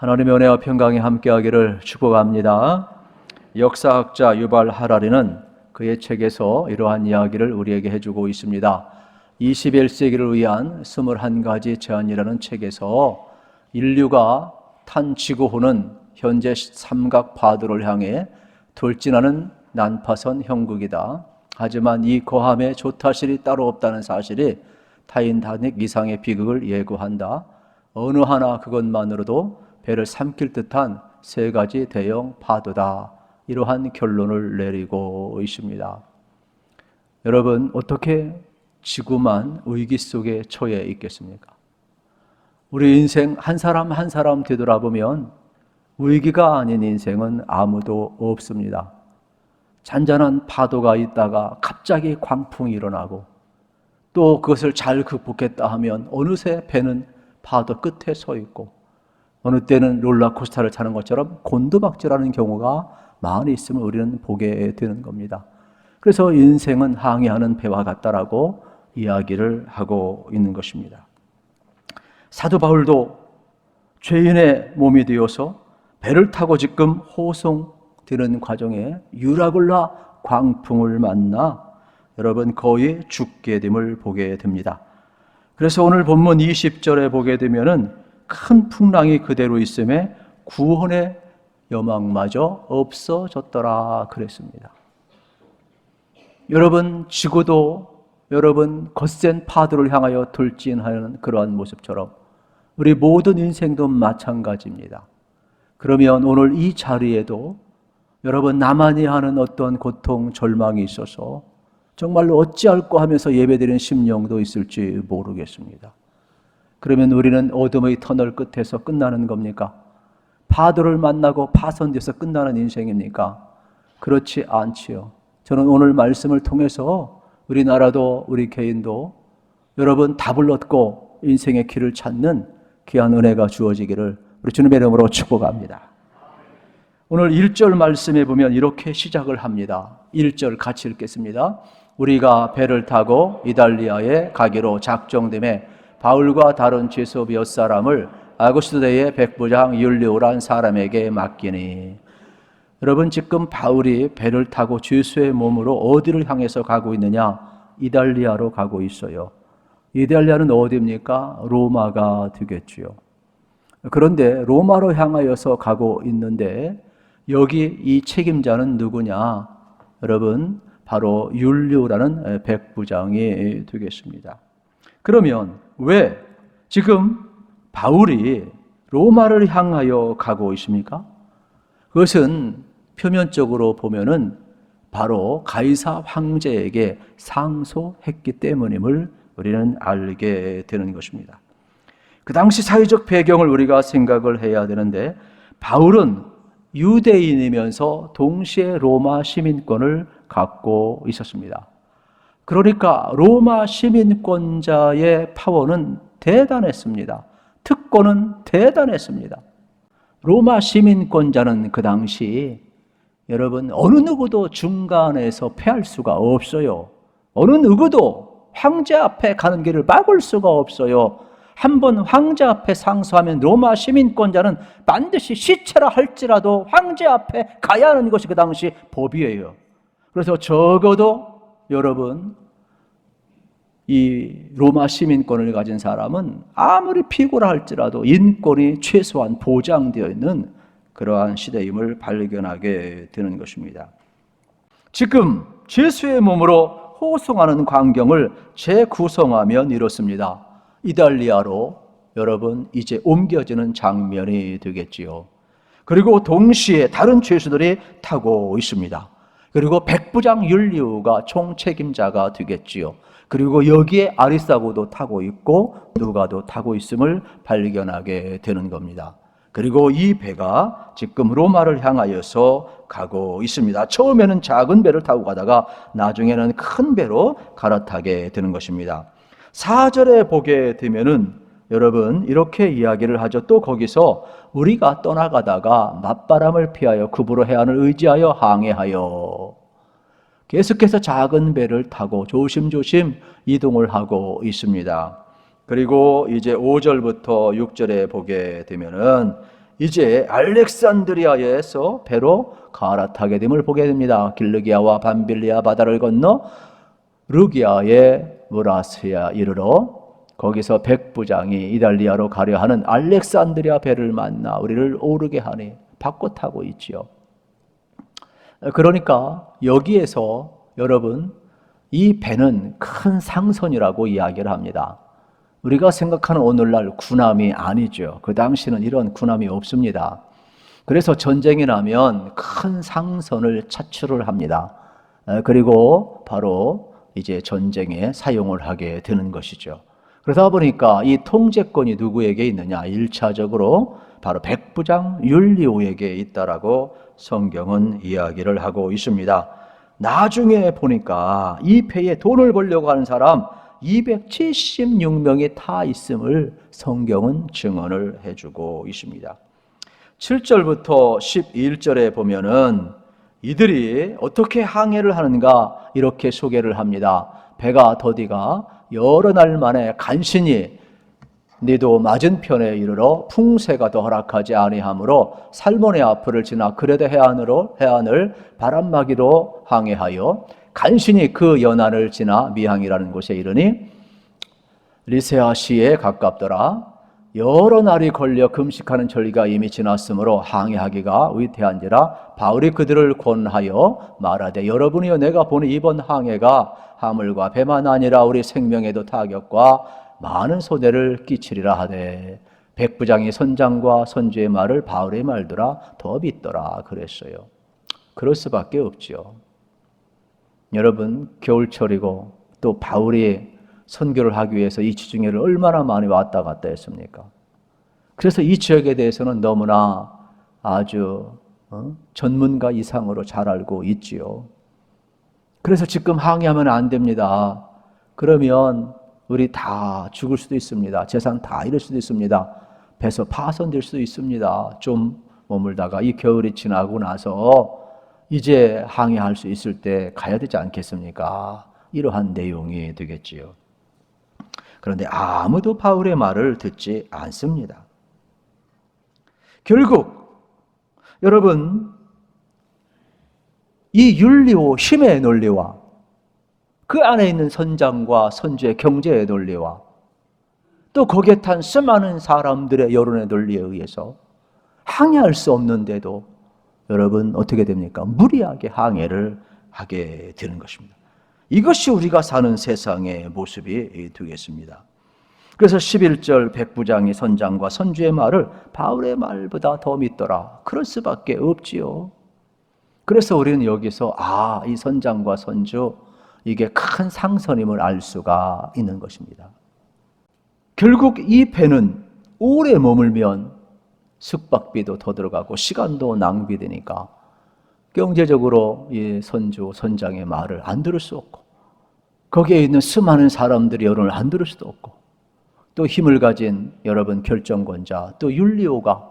하나님의 은혜와 평강이 함께하기를 축복합니다. 역사학자 유발 하라리는 그의 책에서 이러한 이야기를 우리에게 해주고 있습니다. 21세기를 위한 21가지 제안이라는 책에서 인류가 탄 지구호는 현재 삼각파도를 향해 돌진하는 난파선 형국이다. 하지만 이 거함에 조타실이 따로 없다는 사실이 타인탄핵 이상의 비극을 예고한다. 어느 하나 그것만으로도 배를 삼킬 듯한 세 가지 대형 파도다. 이러한 결론을 내리고 있습니다. 여러분, 어떻게 지구만 위기 속에 처해 있겠습니까? 우리 인생 한 사람 한 사람 되돌아보면 위기가 아닌 인생은 아무도 없습니다. 잔잔한 파도가 있다가 갑자기 광풍이 일어나고 또 그것을 잘 극복했다 하면 어느새 배는 파도 끝에 서 있고 어느 때는 롤러코스터를 타는 것처럼 곤두박질하는 경우가 많이 있음을 우리는 보게 되는 겁니다. 그래서 인생은 항해하는 배와 같다라고 이야기를 하고 있는 것입니다. 사도 바울도 죄인의 몸이 되어서 배를 타고 지금 호송되는 과정에 유라굴라 광풍을 만나 여러분 거의 죽게 됨을 보게 됩니다. 그래서 오늘 본문 20절에 보게 되면은 큰 풍랑이 그대로 있음에 구원의 여망마저 없어졌더라 그랬습니다. 여러분, 지구도 여러분 거센 파도를 향하여 돌진하는 그러한 모습처럼 우리 모든 인생도 마찬가지입니다. 그러면 오늘 이 자리에도 여러분 나만이 하는 어떤 고통, 절망이 있어서 정말로 어찌할꼬 하면서 예배드리는 심령도 있을지 모르겠습니다. 그러면 우리는 어둠의 터널 끝에서 끝나는 겁니까? 파도를 만나고 파손돼서 끝나는 인생입니까? 그렇지 않지요. 저는 오늘 말씀을 통해서 우리나라도 우리 개인도 여러분 답을 얻고 인생의 길을 찾는 귀한 은혜가 주어지기를 우리 주님의 이름으로 축복합니다. 오늘 1절 말씀에 보면 이렇게 시작을 합니다. 1절 같이 읽겠습니다. 우리가 배를 타고 이달리아에 가기로 작정됨에 바울과 다른 죄수 몇 사람을 아구스도대의 백부장 율리오란 사람에게 맡기니. 여러분, 지금 바울이 배를 타고 죄수의 몸으로 어디를 향해서 가고 있느냐? 이달리아로 가고 있어요. 이달리아는 어디입니까? 로마가 되겠지요. 그런데 로마로 향하여서 가고 있는데 여기 이 책임자는 누구냐? 여러분, 바로 율리오라는 백부장이 되겠습니다. 그러면 왜 지금 바울이 로마를 향하여 가고 있습니까? 그것은 표면적으로 보면은 바로 가이사 황제에게 상소했기 때문임을 우리는 알게 되는 것입니다. 그 당시 사회적 배경을 우리가 생각을 해야 되는데 바울은 유대인이면서 동시에 로마 시민권을 갖고 있었습니다. 그러니까 로마 시민권자의 파워는 대단했습니다. 특권은 대단했습니다. 로마 시민권자는 그 당시 여러분 어느 누구도 중간에서 패할 수가 없어요. 어느 누구도 황제 앞에 가는 길을 막을 수가 없어요. 한번 황제 앞에 상소하면 로마 시민권자는 반드시 시체라 할지라도 황제 앞에 가야 하는 것이 그 당시 법이에요. 그래서 적어도 여러분 이 로마 시민권을 가진 사람은 아무리 피고라 할지라도 인권이 최소한 보장되어 있는 그러한 시대임을 발견하게 되는 것입니다. 지금 죄수의 몸으로 호송하는 광경을 재구성하면 이렇습니다. 이달리아로 여러분 이제 옮겨지는 장면이 되겠지요. 그리고 동시에 다른 죄수들이 타고 있습니다. 그리고 백부장 율리오가 총책임자가 되겠지요. 그리고 여기에 아리스타고도 타고 있고 누가도 타고 있음을 발견하게 되는 겁니다. 그리고 이 배가 지금 로마를 향하여서 가고 있습니다. 처음에는 작은 배를 타고 가다가 나중에는 큰 배로 갈아타게 되는 것입니다. 4절에 보게 되면은 여러분 이렇게 이야기를 하죠. 또 거기서 우리가 떠나가다가 맞바람을 피하여 급으로 해안을 의지하여 항해하여 계속해서 작은 배를 타고 조심조심 이동을 하고 있습니다. 그리고 이제 5절부터 6절에 보게 되면은 이제 알렉산드리아에서 배로 갈아타게 됨을 보게 됩니다. 길르기아와 밤빌리아 바다를 건너 르기아의 무라스야 이르러 거기서 백부장이 이달리아로 가려 하는 알렉산드리아 배를 만나 우리를 오르게 하니 바꿔 타고 있지요. 그러니까 여기에서 여러분 이 배는 큰 상선이라고 이야기를 합니다. 우리가 생각하는 오늘날 군함이 아니죠. 그 당시는 이런 군함이 없습니다. 그래서 전쟁이 나면 큰 상선을 차출을 합니다. 그리고 바로 이제 전쟁에 사용을 하게 되는 것이죠. 그러다 보니까 이 통제권이 누구에게 있느냐? 1차적으로 바로 백부장 율리오에게 있다라고 성경은 이야기를 하고 있습니다. 나중에 보니까 이 배에 돈을 벌려고 하는 사람 276명이 타 있음을 성경은 증언을 해주고 있습니다. 7절부터 11절에 보면은 이들이 어떻게 항해를 하는가 이렇게 소개를 합니다. 배가 더디가 여러 날 만에 간신히 니도 맞은편에 이르러 풍세가 더 허락하지 아니하므로 살모네 앞을 지나 그레데 해안을 바람막이로 항해하여 간신히 그 연안을 지나 미항이라는 곳에 이르니 리세아시에 가깝더라. 여러 날이 걸려 금식하는 절기가 이미 지났으므로 항해하기가 위태한지라 바울이 그들을 권하여 말하되 여러분이여 내가 보니 이번 항해가 하물과 배만 아니라 우리 생명에도 타격과 많은 손해를 끼치리라 하되 백부장이 선장과 선주의 말을 바울의 말더라 더 믿더라 그랬어요. 그럴 수밖에 없죠. 여러분 겨울철이고 또 바울이 선교를 하기 위해서 이 지중해를 얼마나 많이 왔다 갔다 했습니까? 그래서 이 지역에 대해서는 너무나 아주 전문가 이상으로 잘 알고 있지요. 그래서 지금 항해하면 안 됩니다. 그러면 우리 다 죽을 수도 있습니다. 재산 다 잃을 수도 있습니다. 배서 파손될 수도 있습니다. 좀 머물다가 이 겨울이 지나고 나서 이제 항해할 수 있을 때 가야 되지 않겠습니까? 이러한 내용이 되겠지요. 그런데 아무도 바울의 말을 듣지 않습니다. 결국 여러분 이 율리오 힘의 논리와 그 안에 있는 선장과 선주의 경제의 논리와 또 거기에 탄 수많은 사람들의 여론의 논리에 의해서 항해할 수 없는데도 여러분 어떻게 됩니까? 무리하게 항해를 하게 되는 것입니다. 이것이 우리가 사는 세상의 모습이 되겠습니다. 그래서 11절 백부장이 선장과 선주의 말을 바울의 말보다 더 믿더라. 그럴 수밖에 없지요. 그래서 우리는 여기서 이 선장과 선주 이게 큰 상선임을 알 수가 있는 것입니다. 결국 이 배는 오래 머물면 숙박비도 더 들어가고 시간도 낭비되니까 경제적으로 이 선주, 선장의 말을 안 들을 수 없고 거기에 있는 수많은 사람들의 여론을 안 들을 수도 없고 또 힘을 가진 여러분 결정권자 또 율리오가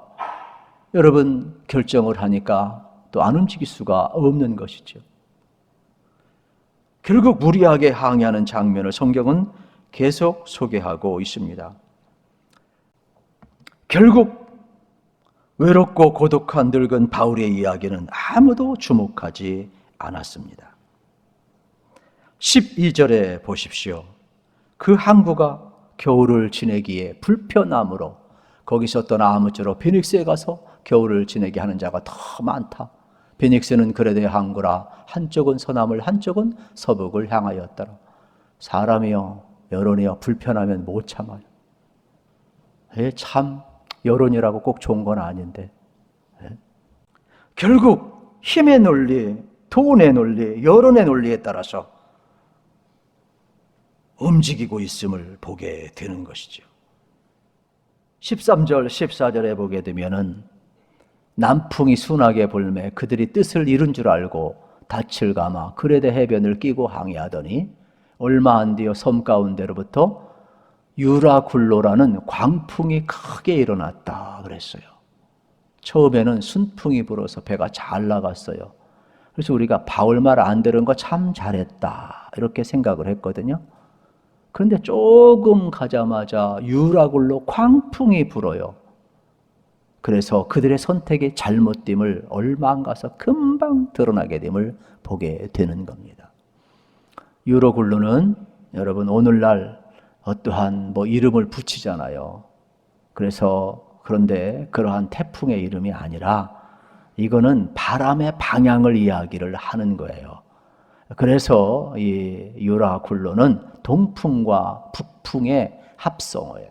여러분 결정을 하니까 또 안 움직일 수가 없는 것이죠. 결국 무리하게 항해하는 장면을 성경은 계속 소개하고 있습니다. 결국 외롭고 고독한 늙은 바울의 이야기는 아무도 주목하지 않았습니다. 12절에 보십시오. 그 항구가 겨울을 지내기에 불편함으로 거기서 떠나 아무쪼록 피닉스에 가서 겨울을 지내게 하는 자가 더 많다. 피닉스는 그레데 항구라 한쪽은 서남을 한쪽은 서북을 향하였더라. 사람이요 여론이요 불편하면 못 참아요. 참 여론이라고 꼭 좋은 건 아닌데 결국 힘의 논리, 돈의 논리, 여론의 논리에 따라서 움직이고 있음을 보게 되는 것이죠. 13절, 14절에 보게 되면은 남풍이 순하게 불매 그들이 뜻을 이룬 줄 알고 닻을 감아 그레데 해변을 끼고 항해하더니 얼마 안 뒤어 섬 가운데로부터 유라굴로라는 광풍이 크게 일어났다 그랬어요. 처음에는 순풍이 불어서 배가 잘 나갔어요. 그래서 우리가 바울 말 안 들은 거 참 잘했다 이렇게 생각을 했거든요. 그런데 조금 가자마자 유라굴로 광풍이 불어요. 그래서 그들의 선택이 잘못됨을 얼마 안 가서 금방 드러나게 됨을 보게 되는 겁니다. 유로글루는 여러분 오늘날 어떠한 이름을 붙이잖아요. 그런데 그러한 태풍의 이름이 아니라 이거는 바람의 방향을 이야기를 하는 거예요. 그래서 이 유라굴루는 동풍과 북풍의 합성어예요.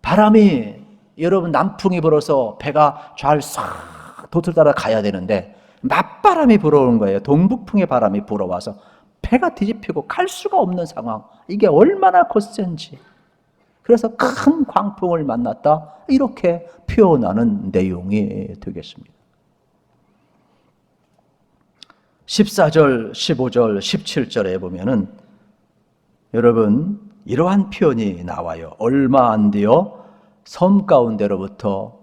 바람이 여러분 남풍이 불어서 배가 잘 싹 돛을 따라 가야 되는데 맞바람이 불어오는 거예요. 동북풍의 바람이 불어와서 배가 뒤집히고 갈 수가 없는 상황. 이게 얼마나 거센지. 그래서 큰 광풍을 만났다. 이렇게 표현하는 내용이 되겠습니다. 14절, 15절, 17절에 보면은 여러분 이러한 표현이 나와요. 얼마 안 되어 섬 가운데로부터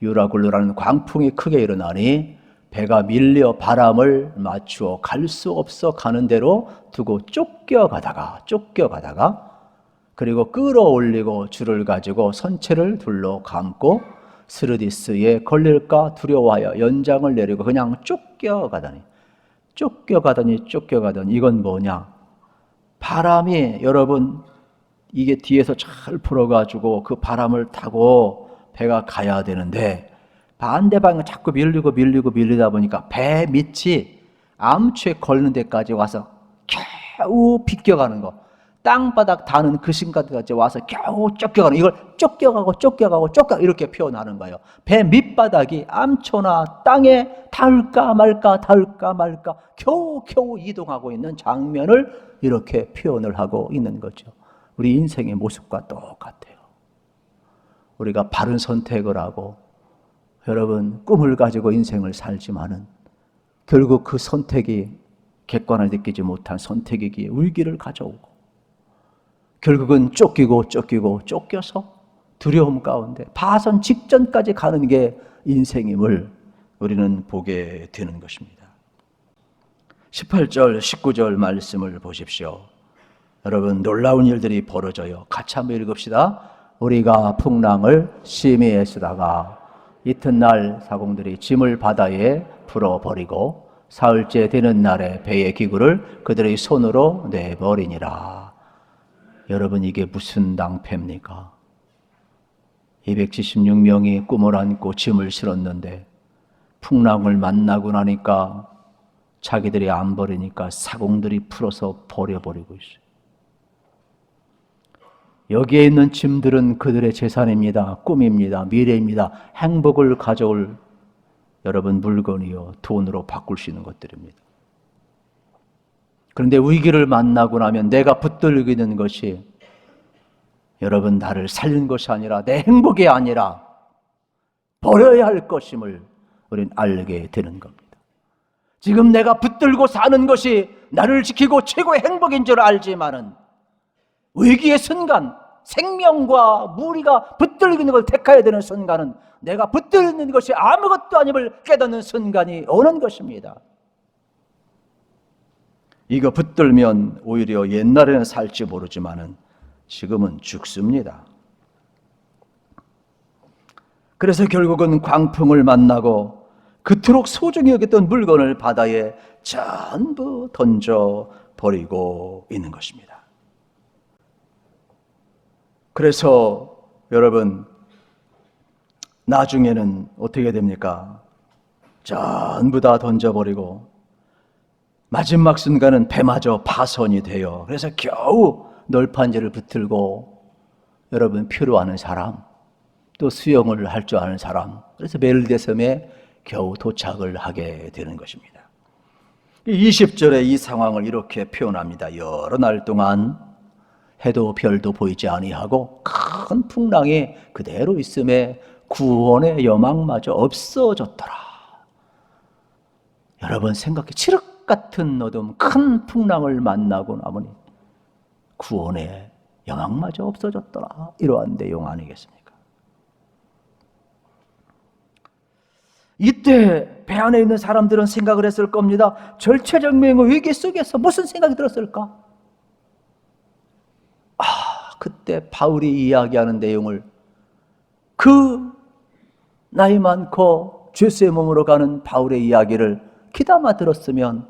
유라굴루라는 광풍이 크게 일어나니 배가 밀려 바람을 맞추어 갈 수 없어 가는 대로 두고 쫓겨가다가 그리고 끌어올리고 줄을 가지고 선체를 둘러 감고 스르디스에 걸릴까 두려워하여 연장을 내리고 그냥 쫓겨가다니 이건 뭐냐? 바람이 여러분 이게 뒤에서 잘 불어가지고 그 바람을 타고 배가 가야 되는데 반대 방향 자꾸 밀리다 보니까 배 밑이 암초에 걸는 데까지 와서 겨우 비껴가는 거. 땅바닥 닿는 그 순간까지 와서 겨우 쫓겨가는, 이걸 쫓겨가고 이렇게 표현하는 거예요. 배 밑바닥이 암초나 땅에 닿을까 말까 겨우 이동하고 있는 장면을 이렇게 표현을 하고 있는 거죠. 우리 인생의 모습과 똑같아요. 우리가 바른 선택을 하고 여러분 꿈을 가지고 인생을 살지만은 결국 그 선택이 객관을 느끼지 못한 선택이기에 위기를 가져오고 결국은 쫓겨서 두려움 가운데 파선 직전까지 가는 게 인생임을 우리는 보게 되는 것입니다. 18절, 19절 말씀을 보십시오. 여러분 놀라운 일들이 벌어져요. 같이 한번 읽읍시다. 우리가 풍랑을 심히 애쓰다가 이튿날 사공들이 짐을 바다에 풀어버리고 사흘째 되는 날에 배의 기구를 그들의 손으로 내버리니라. 여러분 이게 무슨 낭패입니까? 276명이 꿈을 안고 짐을 실었는데 풍랑을 만나고 나니까 자기들이 안 버리니까 사공들이 풀어서 버려버리고 있어요. 여기에 있는 짐들은 그들의 재산입니다. 꿈입니다. 미래입니다. 행복을 가져올 여러분 물건이요. 돈으로 바꿀 수 있는 것들입니다. 그런데 위기를 만나고 나면 내가 붙들게 되는 것이 여러분 나를 살린 것이 아니라 내 행복이 아니라 버려야 할 것임을 우리는 알게 되는 겁니다. 지금 내가 붙들고 사는 것이 나를 지키고 최고의 행복인 줄 알지만은 위기의 순간, 생명과 무리가 붙들고 있는 걸 택해야 되는 순간은 내가 붙들는 것이 아무것도 아님을 깨닫는 순간이 오는 것입니다. 이거 붙들면 오히려 옛날에는 살지 모르지만은 지금은 죽습니다. 그래서 결국은 광풍을 만나고 그토록 소중히 여겼던 물건을 바다에 전부 던져버리고 있는 것입니다. 그래서 여러분 나중에는 어떻게 됩니까? 전부 다 던져버리고 마지막 순간은 배마저 파손이 돼요. 그래서 겨우 널판지를 붙들고 여러분 표류하는 사람, 또 수영을 할 줄 아는 사람, 그래서 멜대섬에 겨우 도착을 하게 되는 것입니다. 20절에 이 상황을 이렇게 표현합니다. 여러 날 동안 해도 별도 보이지 아니하고 큰 풍랑이 그대로 있음에 구원의 여망마저 없어졌더라. 여러분 생각해, 칠흑 같은 어둠, 큰 풍랑을 만나고 나머니 구원의 영향마저 없어졌더라. 이러한 내용 아니겠습니까? 이때 배 안에 있는 사람들은 생각을 했을 겁니다. 절체절명의 위기 속에서 무슨 생각이 들었을까? 그때 바울이 이야기하는 내용을 그 나이 많고 죄수의 몸으로 가는 바울의 이야기를 귀담아 들었으면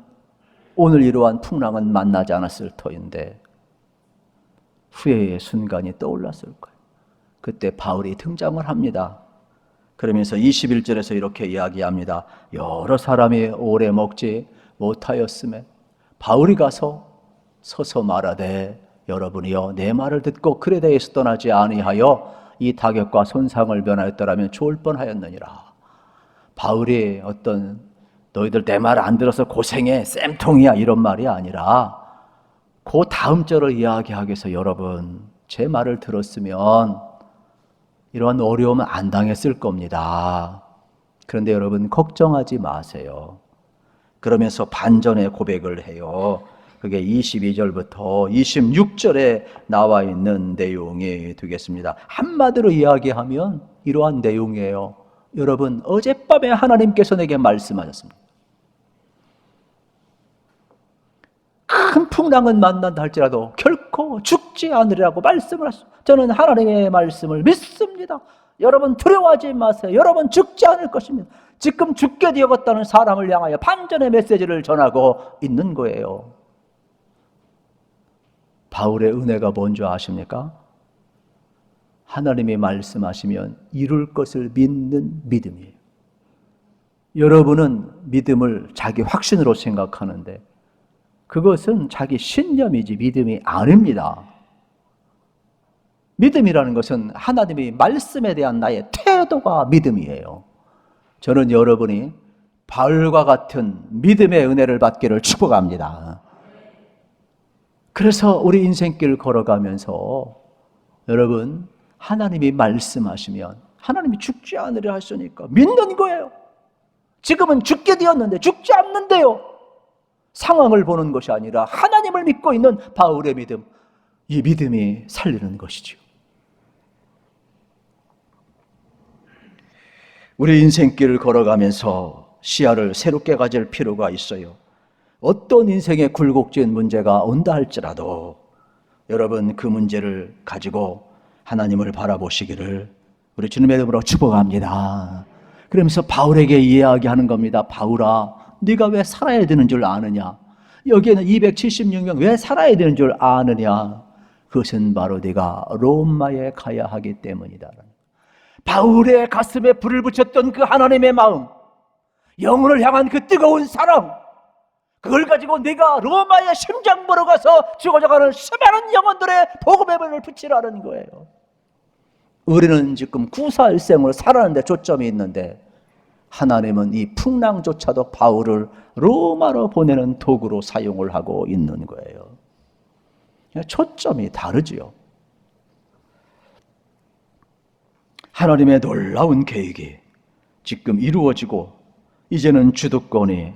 오늘 이러한 풍랑은 만나지 않았을 터인데 후회의 순간이 떠올랐을 거예요. 그때 바울이 등장을 합니다. 그러면서 21절에서 이렇게 이야기합니다. 여러 사람이 오래 먹지 못하였음에 바울이 가서 서서 말하되 여러분이여 내 말을 듣고 그레다에서 떠나지 아니하여 이 타격과 손상을 면하였더라면 좋을 뻔하였느니라. 바울이 어떤 너희들 내 말 안 들어서 고생해 쌤통이야 이런 말이 아니라 그 다음 절을 이야기하기 위해서 여러분 제 말을 들었으면 이러한 어려움은 안 당했을 겁니다. 그런데 여러분 걱정하지 마세요. 그러면서 반전의 고백을 해요. 그게 22절부터 26절에 나와 있는 내용이 되겠습니다. 한마디로 이야기하면 이러한 내용이에요. 여러분 어젯밤에 하나님께서 내게 말씀하셨습니다. 큰 풍랑은 만난다 할지라도 결코 죽지 않으리라고 말씀을 하셨습니다. 저는 하나님의 말씀을 믿습니다. 여러분 두려워하지 마세요. 여러분 죽지 않을 것입니다. 지금 죽게 되었다는 사람을 향하여 반전의 메시지를 전하고 있는 거예요. 바울의 은혜가 뭔지 아십니까? 하나님이 말씀하시면 이룰 것을 믿는 믿음이에요. 여러분은 믿음을 자기 확신으로 생각하는데 그것은 자기 신념이지 믿음이 아닙니다. 믿음이라는 것은 하나님의 말씀에 대한 나의 태도가 믿음이에요. 저는 여러분이 바울과 같은 믿음의 은혜를 받기를 축복합니다. 그래서 우리 인생길 걸어가면서 여러분 하나님이 말씀하시면 하나님이 죽지 않으려 하시니까 믿는 거예요. 지금은 죽게 되었는데 죽지 않는데요. 상황을 보는 것이 아니라 하나님을 믿고 있는 바울의 믿음, 이 믿음이 살리는 것이죠. 우리 인생길을 걸어가면서 시야를 새롭게 가질 필요가 있어요. 어떤 인생의 굴곡진 문제가 온다 할지라도 여러분 그 문제를 가지고 하나님을 바라보시기를 우리 주님의 이름으로 축복합니다. 그러면서 바울에게 이야기하는 겁니다. 바울아, 네가 왜 살아야 되는 줄 아느냐? 여기에는 276명 왜 살아야 되는 줄 아느냐? 그것은 바로 네가 로마에 가야 하기 때문이다. 바울의 가슴에 불을 붙였던 그 하나님의 마음, 영혼을 향한 그 뜨거운 사랑, 그걸 가지고 네가 로마의 심장 보러 가서 죽어져가는 수많은 영혼들의 복음의 불을 붙이라는 거예요. 우리는 지금 구사일생으로 살아가는 데 초점이 있는데 하나님은 이 풍랑조차도 바울을 로마로 보내는 도구로 사용을 하고 있는 거예요. 초점이 다르지요. 하나님의 놀라운 계획이 지금 이루어지고 이제는 주도권이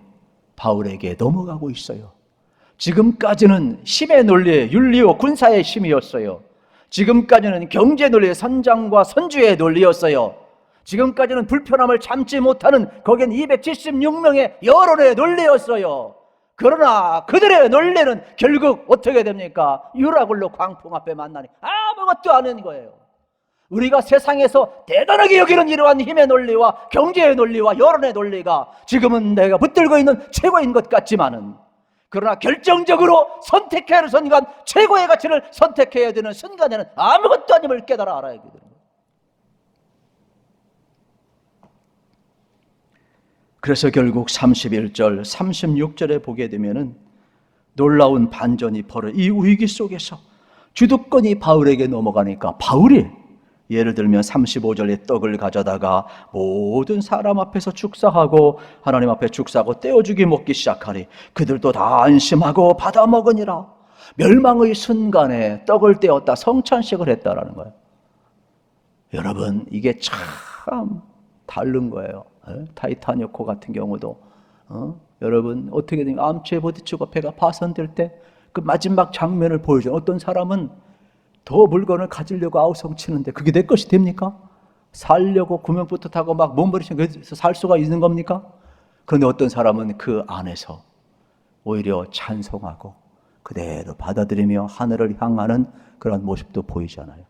바울에게 넘어가고 있어요. 지금까지는 힘의 논리의 윤리요 군사의 힘이었어요. 지금까지는 경제 논리의 선장과 선주의 논리였어요. 지금까지는 불편함을 참지 못하는 거긴 276명의 여론의 논리였어요. 그러나 그들의 논리는 결국 어떻게 됩니까? 유라굴로 광풍 앞에 만나니 아무것도 아닌 거예요. 우리가 세상에서 대단하게 여기는 이러한 힘의 논리와 경제의 논리와 여론의 논리가 지금은 내가 붙들고 있는 최고인 것 같지만은 그러나 결정적으로 선택해야 할 순간, 최고의 가치를 선택해야 되는 순간에는 아무것도 아님을 깨달아 알아야 되거든요. 그래서 결국 31절, 36절에 보게 되면은 놀라운 반전이 벌어져 이 위기 속에서 주도권이 바울에게 넘어가니까 바울이 예를 들면 35절에 떡을 가져다가 모든 사람 앞에서 축사하고 하나님 앞에 축사하고 떼어주기 먹기 시작하니 그들도 다 안심하고 받아 먹으니라. 멸망의 순간에 떡을 떼었다 성찬식을 했다라는 거예요. 여러분 이게 참 다른 거예요. 타이타닉호 같은 경우도 여러분 어떻게 되냐, 암초에 부딪히고 배가 파손될 때 그 마지막 장면을 보여줘요. 어떤 사람은 더 물건을 가지려고 아우성치는데 그게 내 것이 됩니까? 살려고 구명부터 타고 막 몸부림치고 그래서 살 수가 있는 겁니까? 그런데 어떤 사람은 그 안에서 오히려 찬송하고 그대로 받아들이며 하늘을 향하는 그런 모습도 보이잖아요.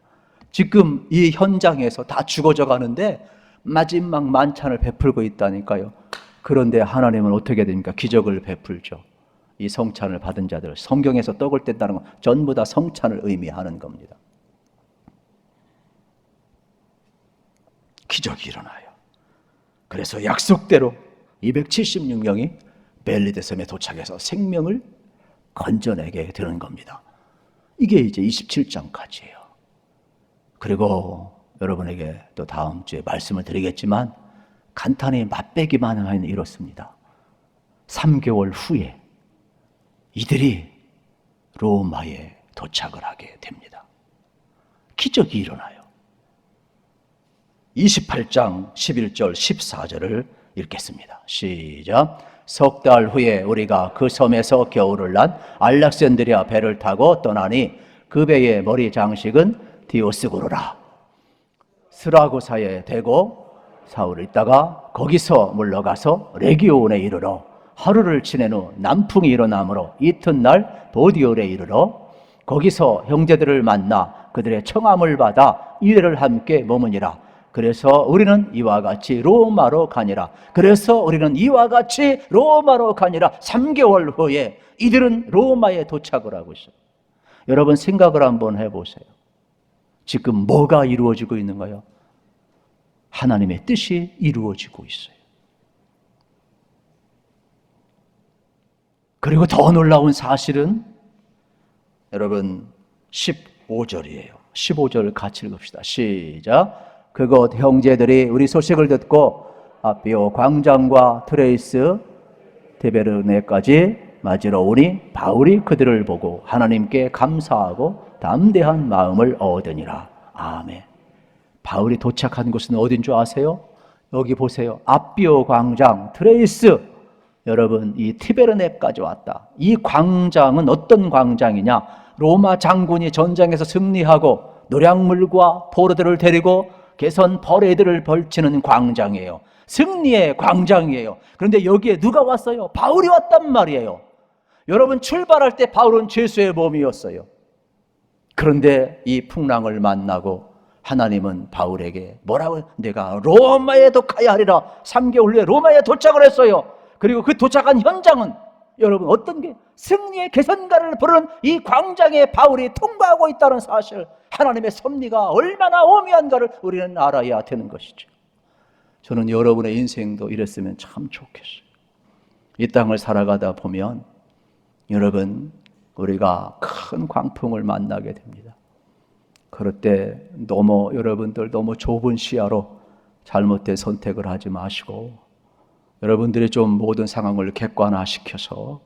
지금 이 현장에서 다 죽어져 가는데 마지막 만찬을 베풀고 있다니까요. 그런데 하나님은 어떻게 됩니까? 기적을 베풀죠. 이 성찬을 받은 자들, 성경에서 떡을 뗀다는 건 전부 다 성찬을 의미하는 겁니다. 기적이 일어나요. 그래서 약속대로 276명이 벨리데 섬에 도착해서 생명을 건져내게 되는 겁니다. 이게 이제 27장까지예요. 그리고 여러분에게 또 다음 주에 말씀을 드리겠지만 간단히 맛배기만 하면 이렇습니다. 3개월 후에 이들이 로마에 도착을 하게 됩니다. 기적이 일어나요. 28장 11절 14절을 읽겠습니다. 시작. 석 달 후에 우리가 그 섬에서 겨울을 난 알렉산드리아 배를 타고 떠나니 그 배의 머리 장식은 디오스고르라. 스라고사에 대고 사흘을 있다가 거기서 물러가서 레기온에 이르러 하루를 지낸 후 남풍이 일어나므로 이튿날 보디올에 이르러 거기서 형제들을 만나 그들의 청함을 받아 이래를 함께 머무니라. 그래서 우리는 이와 같이 로마로 가니라. 3개월 후에 이들은 로마에 도착을 하고 있어요. 여러분 생각을 한번 해보세요. 지금 뭐가 이루어지고 있는가요? 하나님의 뜻이 이루어지고 있어요. 그리고 더 놀라운 사실은 여러분 15절이에요. 15절 같이 읽읍시다. 시작. 그곳 형제들이 우리 소식을 듣고 아비오 광장과 트레이스 데베르네까지 맞으러 오니 바울이 그들을 보고 하나님께 감사하고 담대한 마음을 얻으니라. 아멘. 바울이 도착한 곳은 어딘 줄 아세요? 여기 보세요. 아비오 광장, 트레이스. 여러분 이 티베르네까지 왔다. 이 광장은 어떤 광장이냐? 로마 장군이 전장에서 승리하고 노량물과 포로들을 데리고 개선 퍼레이드를 벌치는 광장이에요. 승리의 광장이에요. 그런데 여기에 누가 왔어요? 바울이 왔단 말이에요. 여러분 출발할 때 바울은 죄수의 몸이었어요. 그런데 이 풍랑을 만나고 하나님은 바울에게 뭐라고? 내가 로마에도 가야 하리라. 3개월 후에 로마에 도착을 했어요. 그리고 그 도착한 현장은 여러분 어떤 게? 승리의 개선가를 부르는 이 광장에 바울이 통과하고 있다는 사실, 하나님의 섭리가 얼마나 오묘한가를 우리는 알아야 되는 것이죠. 저는 여러분의 인생도 이랬으면 참 좋겠어요. 이 땅을 살아가다 보면 여러분 우리가 큰 광풍을 만나게 됩니다. 그럴 때 여러분들 너무 좁은 시야로 잘못된 선택을 하지 마시고 여러분들이 좀 모든 상황을 객관화시켜서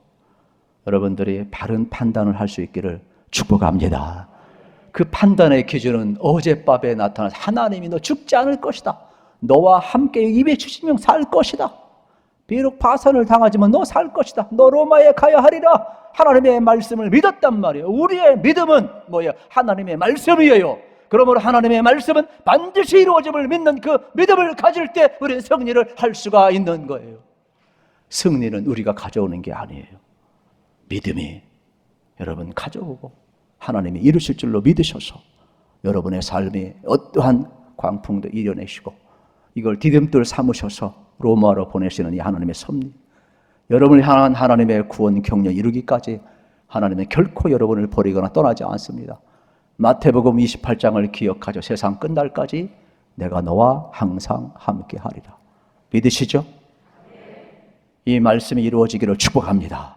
여러분들이 바른 판단을 할 수 있기를 축복합니다. 그 판단의 기준은 어젯밤에 나타난 하나님이 너 죽지 않을 것이다. 너와 함께 270명 살 것이다. 비록 파산을 당하지만 너 살 것이다. 너 로마에 가야 하리라. 하나님의 말씀을 믿었단 말이에요. 우리의 믿음은 뭐예요? 하나님의 말씀이에요. 그러므로 하나님의 말씀은 반드시 이루어짐을 믿는 그 믿음을 가질 때 우리는 승리를 할 수가 있는 거예요. 승리는 우리가 가져오는 게 아니에요. 믿음이 여러분 가져오고 하나님이 이루실 줄로 믿으셔서 여러분의 삶이 어떠한 광풍도 이겨내시고 이걸 디딤돌 삼으셔서 로마로 보내시는 이 하나님의 섭리, 여러분을 향한 하나님의 구원 경륜 이루기까지 하나님은 결코 여러분을 버리거나 떠나지 않습니다. 마태복음 28장을 기억하죠. 세상 끝날까지 내가 너와 항상 함께 하리라. 믿으시죠? 이 말씀이 이루어지기를 축복합니다.